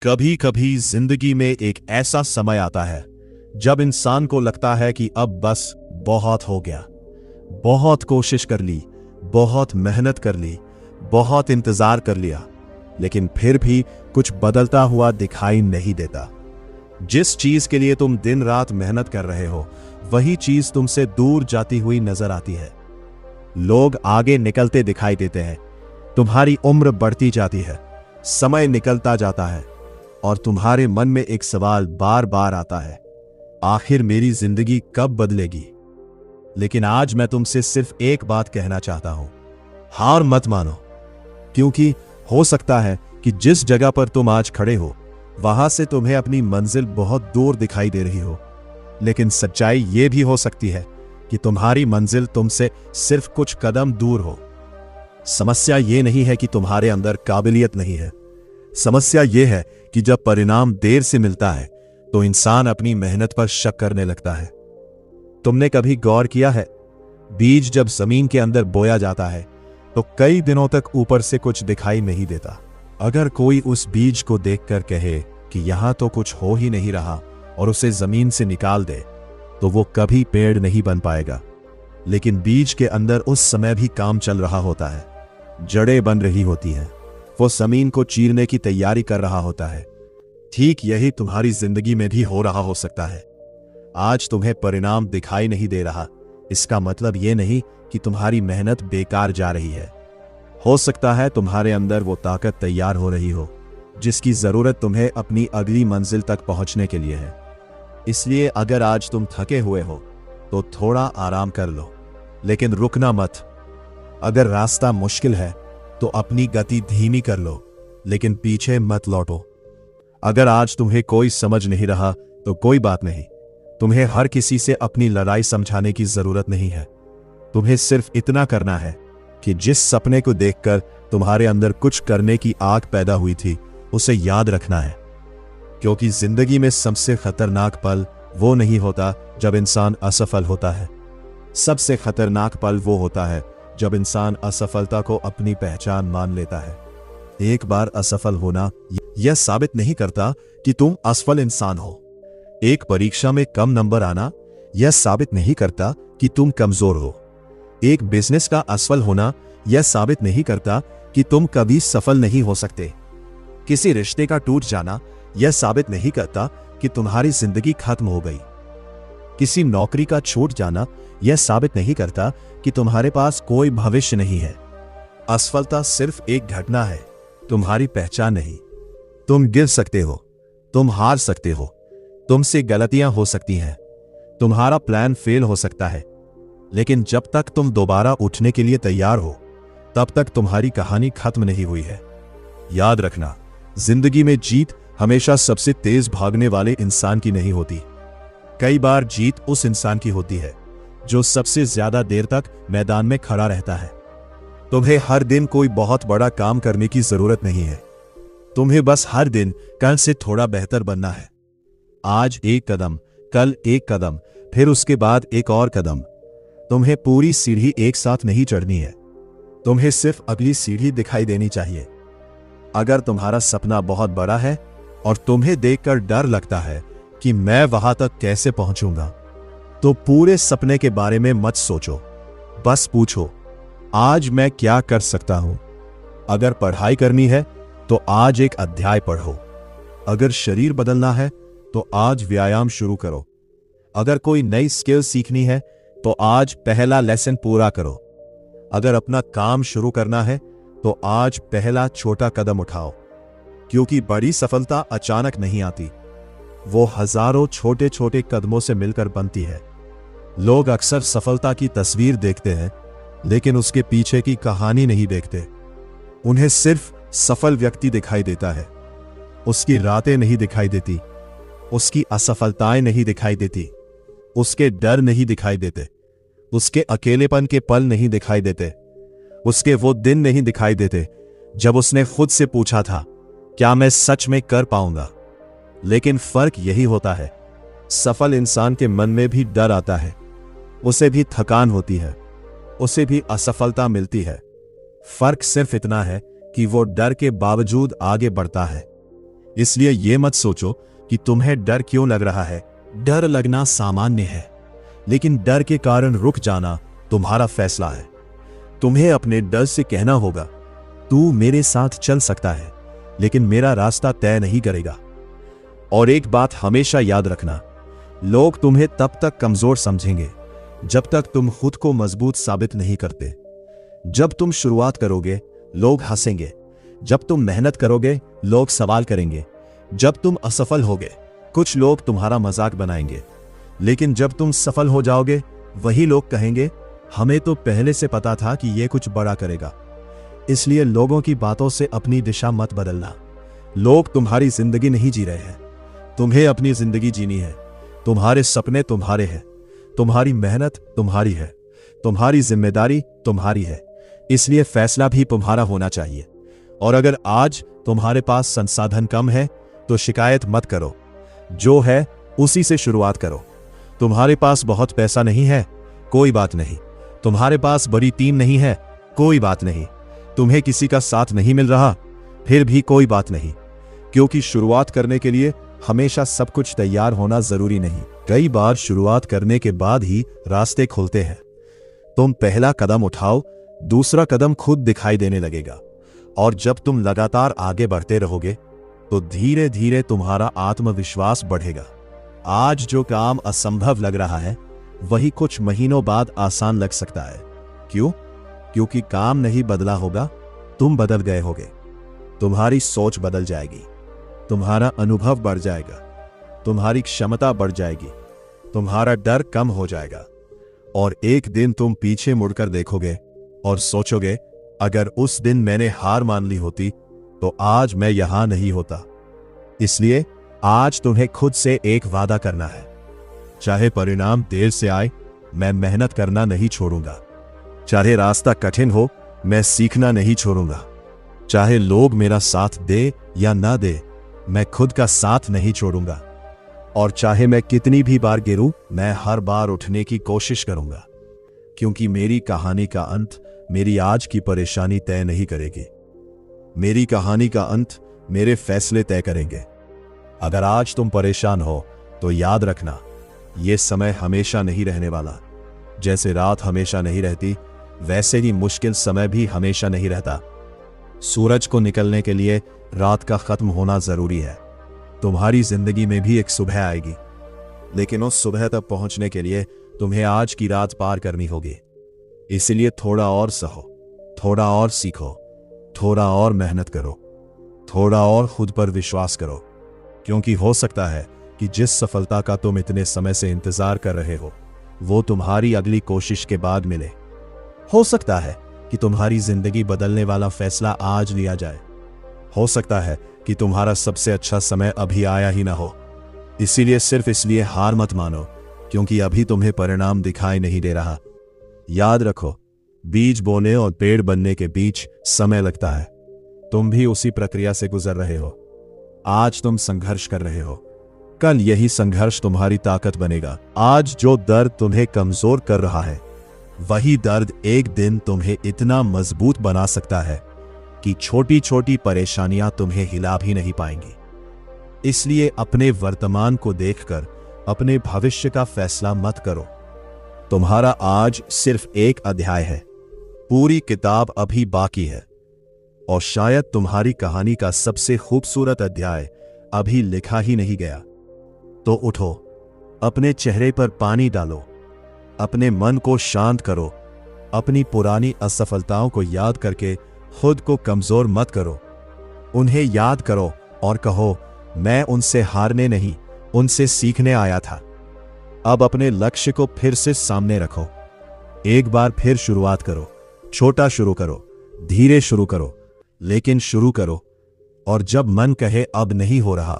कभी कभी जिंदगी में एक ऐसा समय आता है जब इंसान को लगता है कि अब बस बहुत हो गया। बहुत कोशिश कर ली, बहुत मेहनत कर ली, बहुत इंतजार कर लिया, लेकिन फिर भी कुछ बदलता हुआ दिखाई नहीं देता। जिस चीज के लिए तुम दिन रात मेहनत कर रहे हो, वही चीज तुमसे दूर जाती हुई नजर आती है। लोग आगे निकलते दिखाई देते हैं, तुम्हारी उम्र बढ़ती जाती है, समय निकलता जाता है और तुम्हारे मन में एक सवाल बार बार आता है, आखिर मेरी जिंदगी कब बदलेगी। लेकिन आज मैं तुमसे सिर्फ एक बात कहना चाहता हूं, हार मत मानो, क्योंकि हो सकता है कि जिस जगह पर तुम आज खड़े हो वहां से तुम्हें अपनी मंजिल बहुत दूर दिखाई दे रही हो, लेकिन सच्चाई यह भी हो सकती है कि तुम्हारी मंजिल तुमसे सिर्फ कुछ कदम दूर हो। समस्या यह नहीं है कि तुम्हारे अंदर काबिलियत नहीं है, समस्या यह है कि जब परिणाम देर से मिलता है तो इंसान अपनी मेहनत पर शक करने लगता है। तुमने कभी गौर किया है, बीज जब जमीन के अंदर बोया जाता है तो कई दिनों तक ऊपर से कुछ दिखाई नहीं देता। अगर कोई उस बीज को देखकर कहे कि यहां तो कुछ हो ही नहीं रहा और उसे जमीन से निकाल दे, तो वो कभी पेड़ नहीं बन पाएगा। लेकिन बीज के अंदर उस समय भी काम चल रहा होता है, जड़ें बन रही होती हैं, वो जमीन को चीरने की तैयारी कर रहा होता है। ठीक यही तुम्हारी जिंदगी में भी हो रहा हो सकता है। आज तुम्हें परिणाम दिखाई नहीं दे रहा, इसका मतलब यह नहीं कि तुम्हारी मेहनत बेकार जा रही है। हो सकता है तुम्हारे अंदर वो ताकत तैयार हो रही हो जिसकी जरूरत तुम्हें अपनी अगली मंजिल तक पहुंचने के लिए है। इसलिए अगर आज तुम थके हुए हो तो थोड़ा आराम कर लो, लेकिन रुकना मत। अगर रास्ता मुश्किल है तो अपनी गति धीमी कर लो, लेकिन पीछे मत लौटो। अगर आज तुम्हें कोई समझ नहीं रहा तो कोई बात नहीं, तुम्हें हर किसी से अपनी लड़ाई समझाने की जरूरत नहीं है। तुम्हें सिर्फ इतना करना है कि जिस सपने को देखकर तुम्हारे अंदर कुछ करने की आग पैदा हुई थी, उसे याद रखना है। क्योंकि जिंदगी में सबसे खतरनाक पल वो नहीं होता जब इंसान असफल होता है, सबसे खतरनाक पल वो होता है जब इंसान असफलता को अपनी पहचान मान लेता है। एक बार असफल होना यह साबित नहीं करता कि तुम असफल इंसान हो। एक परीक्षा में कम नंबर आना यह साबित नहीं करता कि तुम कमजोर हो। एक बिजनेस का असफल होना यह साबित नहीं करता कि तुम कभी सफल नहीं हो सकते। किसी रिश्ते का टूट जाना यह साबित नहीं करता कि तुम्हारी जिंदगी खत्म हो गई। किसी नौकरी का छूट जाना यह साबित नहीं करता कि तुम्हारे पास कोई भविष्य नहीं है। असफलता सिर्फ एक घटना है, तुम्हारी पहचान नहीं। तुम गिर सकते हो, तुम हार सकते हो, तुमसे गलतियां हो सकती हैं, तुम्हारा प्लान फेल हो सकता है, लेकिन जब तक तुम दोबारा उठने के लिए तैयार हो तब तक तुम्हारी कहानी खत्म नहीं हुई है। याद रखना, जिंदगी में जीत हमेशा सबसे तेज भागने वाले इंसान की नहीं होती। कई बार जीत उस इंसान की होती है जो सबसे ज्यादा देर तक मैदान में खड़ा रहता है। तुम्हें हर दिन कोई बहुत बड़ा काम करने की जरूरत नहीं है, तुम्हें बस हर दिन कल से थोड़ा बेहतर बनना है। आज एक कदम, कल एक कदम, फिर उसके बाद एक और कदम। तुम्हें पूरी सीढ़ी एक साथ नहीं चढ़नी है, तुम्हें सिर्फ अगली सीढ़ी दिखाई देनी चाहिए। अगर तुम्हारा सपना बहुत बड़ा है और तुम्हें देखकर डर लगता है कि मैं वहां तक कैसे पहुंचूंगा, तो पूरे सपने के बारे में मत सोचो, बस पूछो, आज मैं क्या कर सकता हूं। अगर पढ़ाई करनी है तो आज एक अध्याय पढ़ो। अगर शरीर बदलना है तो आज व्यायाम शुरू करो। अगर कोई नई स्किल सीखनी है तो आज पहला लेसन पूरा करो। अगर अपना काम शुरू करना है तो आज पहला छोटा कदम उठाओ। क्योंकि बड़ी सफलता अचानक नहीं आती, वो हजारों छोटे छोटे कदमों से मिलकर बनती है। लोग अक्सर सफलता की तस्वीर देखते हैं, लेकिन उसके पीछे की कहानी नहीं देखते। उन्हें सिर्फ सफल व्यक्ति दिखाई देता है, उसकी रातें नहीं दिखाई देती, उसकी असफलताएं नहीं दिखाई देती, उसके डर नहीं दिखाई देते, उसके अकेलेपन के पल नहीं दिखाई देते, उसके वो दिन नहीं दिखाई देते जब उसने खुद से पूछा था, क्या मैं सच में कर पाऊंगा। लेकिन फर्क यही होता है, सफल इंसान के मन में भी डर आता है, उसे भी थकान होती है, उसे भी असफलता मिलती है। फर्क सिर्फ इतना है कि वो डर के बावजूद आगे बढ़ता है। इसलिए ये मत सोचो कि तुम्हें डर क्यों लग रहा है। डर लगना सामान्य है, लेकिन डर के कारण रुक जाना तुम्हारा फैसला है। तुम्हें अपने डर से कहना होगा, तू मेरे साथ चल सकता है, लेकिन मेरा रास्ता तय नहीं करेगा। और एक बात हमेशा याद रखना, लोग तुम्हें तब तक कमजोर समझेंगे जब तक तुम खुद को मजबूत साबित नहीं करते। जब तुम शुरुआत करोगे, लोग हंसेंगे। जब तुम मेहनत करोगे, लोग सवाल करेंगे। जब तुम असफल होगे, कुछ लोग तुम्हारा मजाक बनाएंगे। लेकिन जब तुम सफल हो जाओगे, वही लोग कहेंगे, हमें तो पहले से पता था कि यह कुछ बड़ा करेगा। इसलिए लोगों की बातों से अपनी दिशा मत बदलना। लोग तुम्हारी जिंदगी नहीं जी रहे हैं, तुम्हें अपनी जिंदगी जीनी है। तुम्हारे सपने तुम्हारे हैं, तुम्हारी मेहनत तुम्हारी है, तुम्हारी जिम्मेदारी तुम्हारी है। इसलिए फैसला भी तुम्हारा होना चाहिए। और अगर आज तुम्हारे पास संसाधन कम है तो शिकायत मत करो, जो है उसी से शुरुआत करो। तुम्हारे पास बहुत पैसा नहीं है, कोई बात नहीं। तुम्हारे पास बड़ी टीम नहीं है, कोई बात नहीं। तुम्हें किसी का साथ नहीं मिल रहा, फिर भी कोई बात नहीं, क्योंकि शुरुआत करने के लिए हमेशा सब कुछ तैयार होना जरूरी नहीं। कई बार शुरुआत करने के बाद ही रास्ते खुलते हैं। तुम पहला कदम उठाओ, दूसरा कदम खुद दिखाई देने लगेगा। और जब तुम लगातार आगे बढ़ते रहोगे तो धीरे धीरे तुम्हारा आत्मविश्वास बढ़ेगा। आज जो काम असंभव लग रहा है, वही कुछ महीनों बाद आसान लग सकता है। क्यों? क्योंकि काम नहीं बदला होगा, तुम बदल गए होगे। तुम्हारी सोच बदल जाएगी, तुम्हारा अनुभव बढ़ जाएगा, तुम्हारी क्षमता बढ़ जाएगी, तुम्हारा डर कम हो जाएगा। और एक दिन तुम पीछे मुड़कर देखोगे और सोचोगे, अगर उस दिन मैंने हार मान ली होती तो आज मैं यहां नहीं होता। इसलिए आज तुम्हें खुद से एक वादा करना है, चाहे परिणाम देर से आए, मैं मेहनत करना नहीं छोड़ूंगा। चाहे रास्ता कठिन हो, मैं सीखना नहीं छोड़ूंगा। चाहे लोग मेरा साथ दे या ना दे, मैं खुद का साथ नहीं छोड़ूंगा। और चाहे मैं कितनी भी बार गिरूं, मैं हर बार उठने की कोशिश करूंगा। क्योंकि मेरी कहानी का अंत मेरी आज की परेशानी तय नहीं करेगी। मेरी कहानी का अंत मेरे फैसले तय करेंगे। अगर आज तुम परेशान हो तो याद रखना, यह समय हमेशा नहीं रहने वाला। जैसे रात हमेशा नहीं रहती, वैसे ही मुश्किल समय भी हमेशा नहीं रहता। सूरज को निकलने के लिए रात का खत्म होना जरूरी है। तुम्हारी जिंदगी में भी एक सुबह आएगी, लेकिन उस सुबह तक पहुंचने के लिए तुम्हें आज की रात पार करनी होगी। इसलिए थोड़ा और सहो, थोड़ा और सीखो, थोड़ा और मेहनत करो, थोड़ा और खुद पर विश्वास करो। क्योंकि हो सकता है कि जिस सफलता का तुम इतने समय से इंतजार कर रहे हो, वो तुम्हारी अगली कोशिश के बाद मिले। हो सकता है कि तुम्हारी जिंदगी बदलने वाला फैसला आज लिया जाए। हो सकता है कि तुम्हारा सबसे अच्छा समय अभी आया ही ना हो। इसीलिए सिर्फ इसलिए हार मत मानो क्योंकि अभी तुम्हें परिणाम दिखाई नहीं दे रहा। याद रखो, बीज बोने और पेड़ बनने के बीच समय लगता है। तुम भी उसी प्रक्रिया से गुजर रहे हो। आज तुम संघर्ष कर रहे हो, कल यही संघर्ष तुम्हारी ताकत बनेगा। आज जो दर्द तुम्हें कमजोर कर रहा है, वही दर्द एक दिन तुम्हें इतना मजबूत बना सकता है कि छोटी छोटी परेशानियां तुम्हें हिला भी नहीं पाएंगी। इसलिए अपने वर्तमान को देखकर अपने भविष्य का फैसला मत करो। तुम्हारा आज सिर्फ एक अध्याय है, पूरी किताब अभी बाकी है। और शायद तुम्हारी कहानी का सबसे खूबसूरत अध्याय अभी लिखा ही नहीं गया। तो उठो, अपने चेहरे पर पानी डालो, अपने मन को शांत करो। अपनी पुरानी असफलताओं को याद करके खुद को कमजोर मत करो। उन्हें याद करो और कहो, मैं उनसे हारने नहीं, उनसे सीखने आया था। अब अपने लक्ष्य को फिर से सामने रखो। एक बार फिर शुरुआत करो। छोटा शुरू करो, धीरे शुरू करो, लेकिन शुरू करो। और जब मन कहे अब नहीं हो रहा,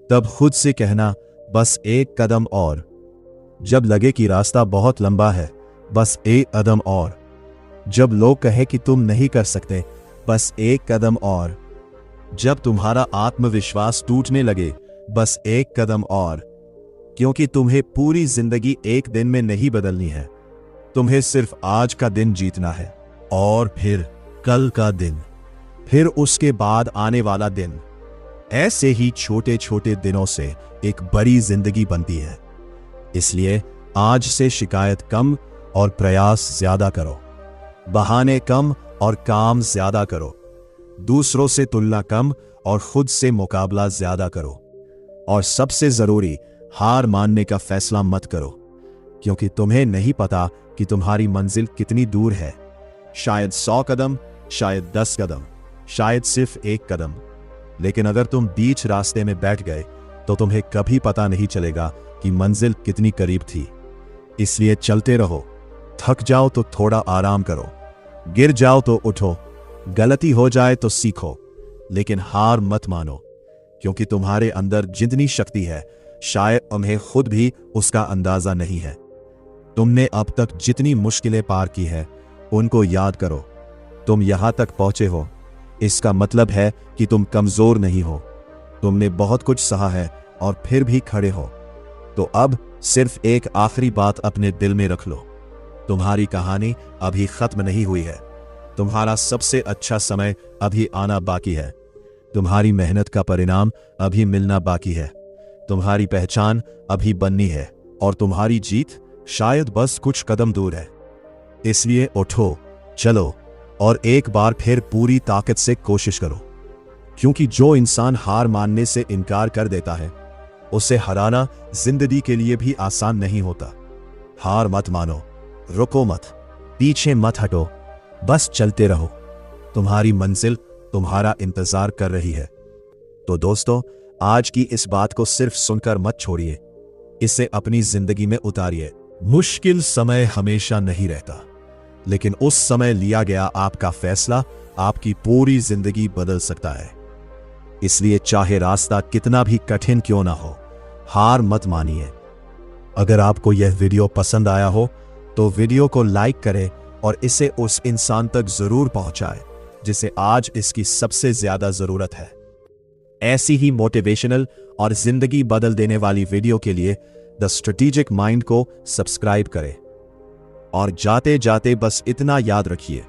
तब खुद से कहना, बस एक कदम और। जब लगे कि रास्ता बहुत लंबा है, बस एक कदम और। जब लोग कहे कि तुम नहीं कर सकते, बस एक कदम और। जब तुम्हारा आत्मविश्वास टूटने लगे, बस एक कदम और। क्योंकि तुम्हें पूरी जिंदगी एक दिन में नहीं बदलनी है। तुम्हें सिर्फ आज का दिन जीतना है, और फिर कल का दिन, फिर उसके बाद आने वाला दिन। ऐसे ही छोटे छोटे दिनों से एक बड़ी जिंदगी बनती है। इसलिए आज से शिकायत कम और प्रयास ज्यादा करो, बहाने कम और काम ज्यादा करो, दूसरों से तुलना कम और खुद से मुकाबला ज्यादा करो, और सबसे जरूरी हार मानने का फैसला मत करो, क्योंकि तुम्हें नहीं पता कि तुम्हारी मंजिल कितनी दूर है। शायद 100 कदम, शायद 10 कदम, शायद सिर्फ 1 कदम, लेकिन अगर तुम बीच रास्ते में बैठ गए तो तुम्हें कभी पता नहीं चलेगा कि मंजिल कितनी करीब थी। इसलिए चलते रहो, थक जाओ तो थोड़ा आराम करो, गिर जाओ तो उठो, गलती हो जाए तो सीखो, लेकिन हार मत मानो, क्योंकि तुम्हारे अंदर जितनी शक्ति है शायद तुम्हें खुद भी उसका अंदाजा नहीं है। तुमने अब तक जितनी मुश्किलें पार की है उनको याद करो। तुम यहां तक पहुंचे हो, इसका मतलब है कि तुम कमजोर नहीं हो। तुमने बहुत कुछ सहा है और फिर भी खड़े हो। तो अब सिर्फ एक आखिरी बात अपने दिल में रख लो, तुम्हारी कहानी अभी खत्म नहीं हुई है। तुम्हारा सबसे अच्छा समय अभी आना बाकी है। तुम्हारी मेहनत का परिणाम अभी मिलना बाकी है। तुम्हारी पहचान अभी बननी है और तुम्हारी जीत शायद बस कुछ कदम दूर है। इसलिए उठो, चलो और एक बार फिर पूरी ताकत से कोशिश करो, क्योंकि जो इंसान हार मानने से इनकार कर देता है उसे हराना जिंदगी के लिए भी आसान नहीं होता। हार मत मानो, रुको मत, पीछे मत हटो, बस चलते रहो। तुम्हारी मंजिल तुम्हारा इंतजार कर रही है। तो दोस्तों, आज की इस बात को सिर्फ सुनकर मत छोड़िए, इसे अपनी जिंदगी में उतारिए। मुश्किल समय हमेशा नहीं रहता, लेकिन उस समय लिया गया आपका फैसला आपकी पूरी जिंदगी बदल सकता है। इसलिए चाहे रास्ता कितना भी कठिन क्यों ना हो, हार मत मानिए। अगर आपको यह वीडियो पसंद आया हो तो वीडियो को लाइक करें और इसे उस इंसान तक जरूर पहुंचाएं जिसे आज इसकी सबसे ज्यादा जरूरत है। ऐसी ही मोटिवेशनल और जिंदगी बदल देने वाली वीडियो के लिए द स्ट्रेटेजिक माइंड को सब्सक्राइब करें। और जाते जाते बस इतना याद रखिए,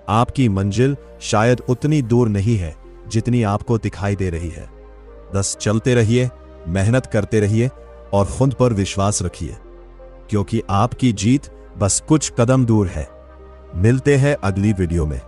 आपकी मंजिल शायद उतनी दूर नहीं है जितनी आपको दिखाई दे रही है। बस चलते रहिए, मेहनत करते रहिए और खुद पर विश्वास रखिए, क्योंकि आपकी जीत बस कुछ कदम दूर है। मिलते हैं अगली वीडियो में।